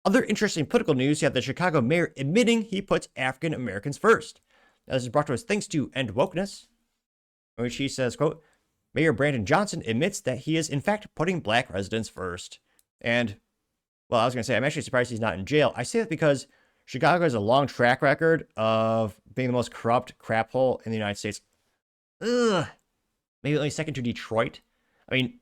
Other interesting political news, you have the Chicago mayor admitting he puts African Americans first. Now, this is brought to us thanks to End Wokeness, in which he says, quote, Mayor Brandon Johnson admits that he is in fact putting black residents first. And, well, I was going to say, I'm actually surprised he's not in jail. I say that because Chicago has a long track record of being the most corrupt crap hole in the United States. Ugh. Maybe only second to Detroit. I mean,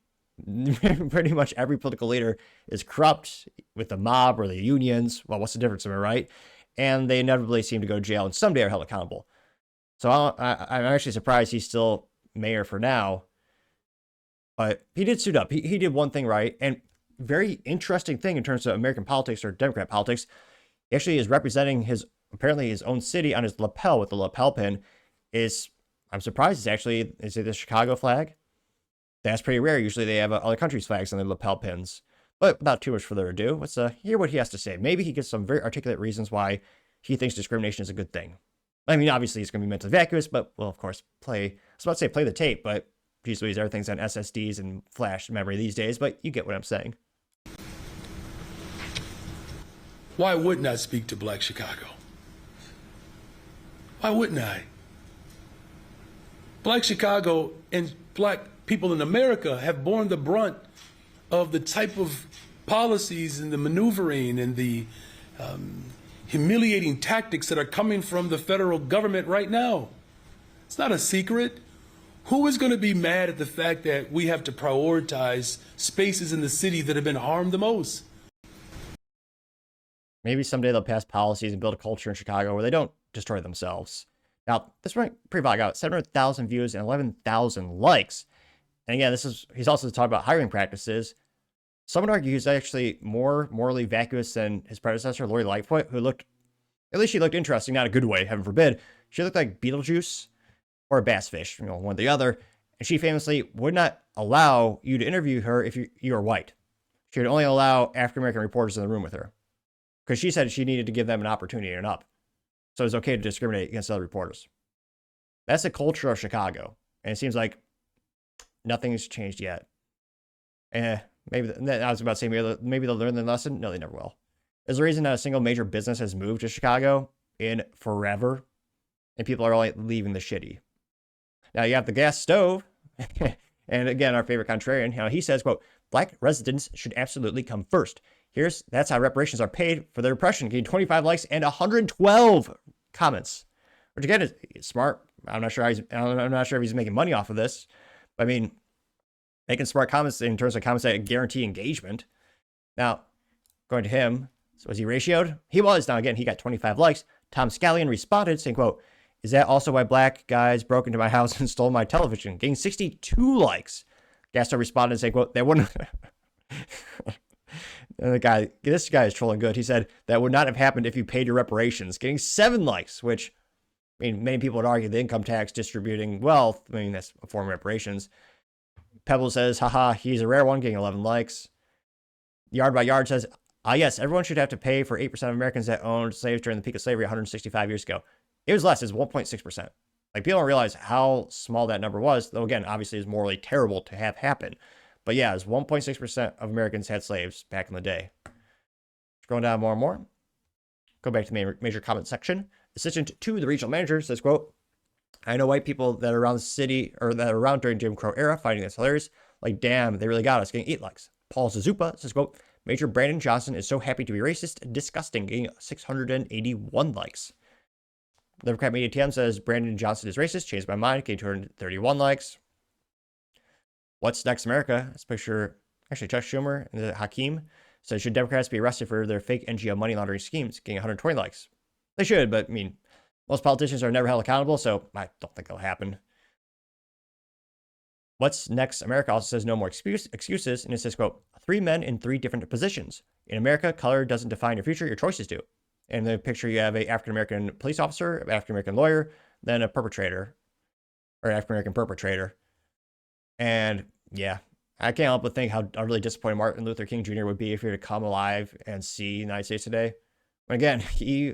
pretty much every political leader is corrupt with the mob or the unions. Well, what's the difference, am I right? And they inevitably seem to go to jail, and someday are held accountable. So I'm actually surprised he's still mayor for now. But he did suit up. He did one thing right. And very interesting thing in terms of American politics or Democrat politics. He actually is representing apparently his own city on his lapel with the lapel pin. I'm surprised it's actually, is it the Chicago flag? That's pretty rare. Usually they have other countries' flags on their lapel pins. But without too much further ado, let's hear what he has to say. Maybe he gives some very articulate reasons why he thinks discrimination is a good thing. I mean, obviously it's going to be mentally vacuous, but we'll, of course, I was about to say play the tape, but geez Louise, everything's on SSDs and flash memory these days, but you get what I'm saying. Why wouldn't I speak to Black Chicago? Why wouldn't I? Black Chicago and black people in America have borne the brunt of the type of policies and the maneuvering and the humiliating tactics that are coming from the federal government right now. It's not a secret. Who is going to be mad at the fact that we have to prioritize spaces in the city that have been harmed the most? Maybe someday they'll pass policies and build a culture in Chicago where they don't destroy themselves. Now, this went pretty viral. Got 700,000 views and 11,000 likes. And again, he's also talking about hiring practices. Some would argue he's actually more morally vacuous than his predecessor, Lori Lightfoot, who at least she looked interesting, not a good way, heaven forbid. She looked like Beetlejuice or a bass fish, one or the other. And she famously would not allow you to interview her if you are white. She would only allow African-American reporters in the room with her, because she said she needed to give them an opportunity and up. So it's okay to discriminate against other reporters. That's the culture of Chicago. And it seems like nothing's changed yet. Maybe, I was about to say, maybe they'll learn the lesson. No, they never will. There's a reason that a single major business has moved to Chicago in forever, and people are all leaving the shitty. Now you have the gas stove. And again, our favorite contrarian, he says, quote, Black residents should absolutely come first. That's how reparations are paid for their oppression. Getting 25 likes and 112 comments, which again is smart. I'm not sure if he's making money off of this. But I mean, making smart comments in terms of comments that guarantee engagement. Now, going to him, so was he ratioed? He was. Now again, he got 25 likes. Tom Scallion responded saying, quote, is that also why black guys broke into my house and stole my television? Getting 62 likes. Gasto responded saying, quote, that wouldn't. And this guy is trolling good. He said that would not have happened if you paid your reparations. Getting 7 likes, which, I mean, many people would argue the income tax distributing wealth, I mean, that's a form of reparations. Pebble says, haha, he's a rare one, getting 11 likes. Yard by Yard says, yes, everyone should have to pay for 8% of Americans that owned slaves during the peak of slavery 165 years ago. It was less, it's 1.6%. Like, people don't realize how small that number was, though again, obviously it's morally terrible to have happen. But yeah, it's 1.6% of Americans had slaves back in the day. Scrolling down more and more. Go back to the major comment section. Assistant to the regional manager says, quote, I know white people that are around the city or that are around during Jim Crow era finding this hilarious. Like, damn, they really got us, getting 8 likes. Paul Suzupa says, quote, Major Brandon Johnson is so happy to be racist and disgusting, getting 681 likes. Democrat Media TM says, Brandon Johnson is racist, changed my mind, getting 231 likes. What's Next America? Let's picture, actually, Chuck Schumer and Hakeem says, should Democrats be arrested for their fake NGO money laundering schemes? Getting 120 likes. They should, but I mean, most politicians are never held accountable, so I don't think it'll happen. What's Next America also says no more excuses, and it says, quote, 3 men in 3 different positions. In America, color doesn't define your future, your choices do. In the picture, you have a African-American police officer, an African-American lawyer, then a perpetrator, or an African-American perpetrator. And yeah, I can't help but think how really disappointed Martin Luther King Jr. would be if he were to come alive and see the United States today. But again, he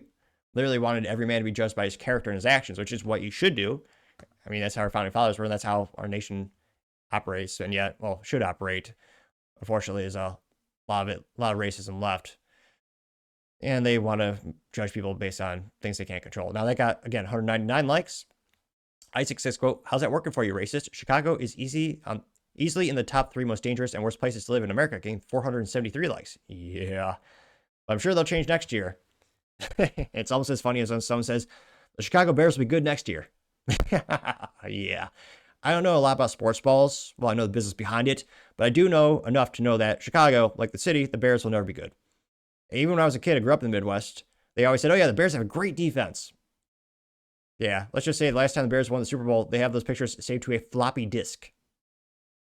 literally wanted every man to be judged by his character and his actions, which is what you should do. I mean, that's how our founding fathers were, and that's how our nation operates, and yet, well, should operate. Unfortunately, there's a lot of racism left. and they want to judge people based on things they can't control. Now, that got, again, 199 likes. Isaac says, quote, how's that working for you, racist? Chicago is easily in the top 3 most dangerous and worst places to live in America, getting 473 likes. Yeah. But I'm sure they'll change next year. It's almost as funny as when someone says, the Chicago Bears will be good next year. Yeah. I don't know a lot about sports balls. Well, I know the business behind it, but I do know enough to know that Chicago, like the city, the Bears will never be good. Even when I was a kid, I grew up in the Midwest, they always said, oh yeah, the Bears have a great defense. Yeah, let's just say the last time the Bears won the Super Bowl, they have those pictures saved to a floppy disk,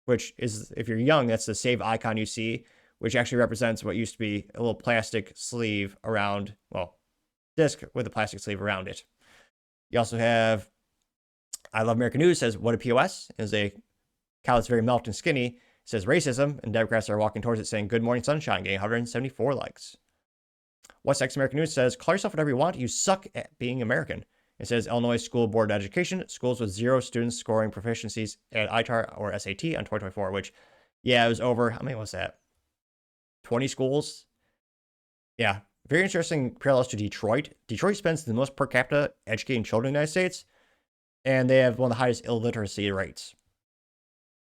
which is, if you're young, that's the save icon you see, which actually represents what used to be a little plastic sleeve around, well, disc with a plastic sleeve around it. You also have I Love American News says, what a POS, is a cow that's very milked and skinny. It says racism, and Democrats are walking towards it saying, good morning, sunshine, getting 174 likes. What's Next American News says, call yourself whatever you want, you suck at being American. It says, Illinois School Board of Education, schools with 0 students scoring proficiencies at ITAR or SAT on 2024, which, yeah, it was over, how many was that? 20 schools? Yeah, very interesting parallels to Detroit. Detroit spends the most per capita educating children in the United States, and they have one of the highest illiteracy rates.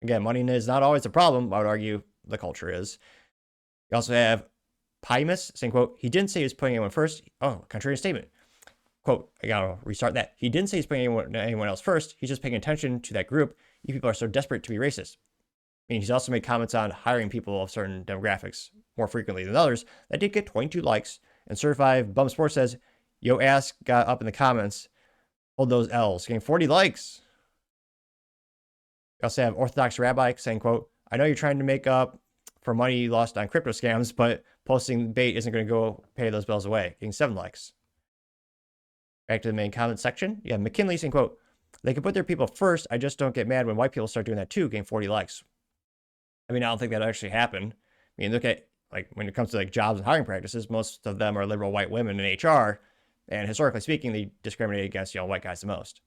Again, money is not always a problem. I would argue the culture is. You also have Pymus saying, quote, he didn't say he was putting anyone first. Oh, contrarian statement. Quote, I gotta restart that. He didn't say he's putting anyone else first. He's just paying attention to that group. You people are so desperate to be racist. I mean, he's also made comments on hiring people of certain demographics more frequently than others. That did get 22 likes. And Certified Bum Sports says, yo ass got up in the comments. Hold those L's, getting 40 likes. We also have Orthodox Rabbi saying, quote, I know you're trying to make up for money you lost on crypto scams, but posting bait isn't going to go pay those bills away, getting 7 likes. Back to the main comment section. Yeah, McKinley saying, quote, they can put their people first. I just don't get mad when white people start doing that too, getting 40 likes. I mean, I don't think that'll actually happen. I mean, look at, like, when it comes to like jobs and hiring practices, most of them are liberal white women in HR. And historically speaking, they discriminate against, white guys the most.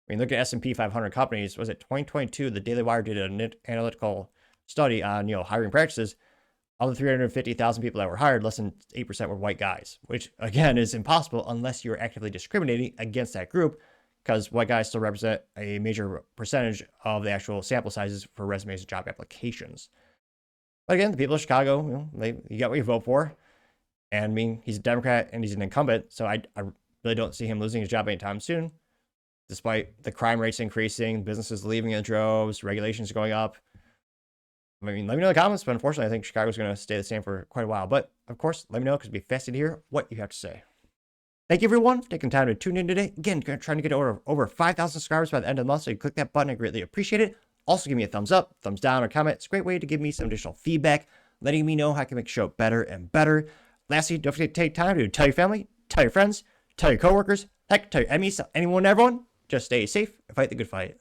I mean, look at S&P 500 companies. Was it 2022? The Daily Wire did an analytical study on, hiring practices. Of the 350,000 people that were hired, less than 8% were white guys, which again is impossible unless you're actively discriminating against that group, because white guys still represent a major percentage of the actual sample sizes for resumes and job applications. But again, the people of Chicago, you got what you vote for. And I mean, he's a Democrat and he's an incumbent, so I really don't see him losing his job anytime soon, despite the crime rates increasing, businesses leaving in droves, regulations going up. I mean, let me know in the comments, but unfortunately, I think Chicago's going to stay the same for quite a while. But, of course, let me know, because it'd be fascinating to hear what you have to say. Thank you, everyone, for taking time to tune in today. Again, trying to get over 5,000 subscribers by the end of the month, so you click that button. I greatly appreciate it. Also, give me a thumbs up, thumbs down, or comment. It's a great way to give me some additional feedback, letting me know how I can make the show better and better. Lastly, don't forget to take time to tell your family, tell your friends, tell your coworkers, heck, tell your enemies, tell anyone and everyone. Just stay safe and fight the good fight.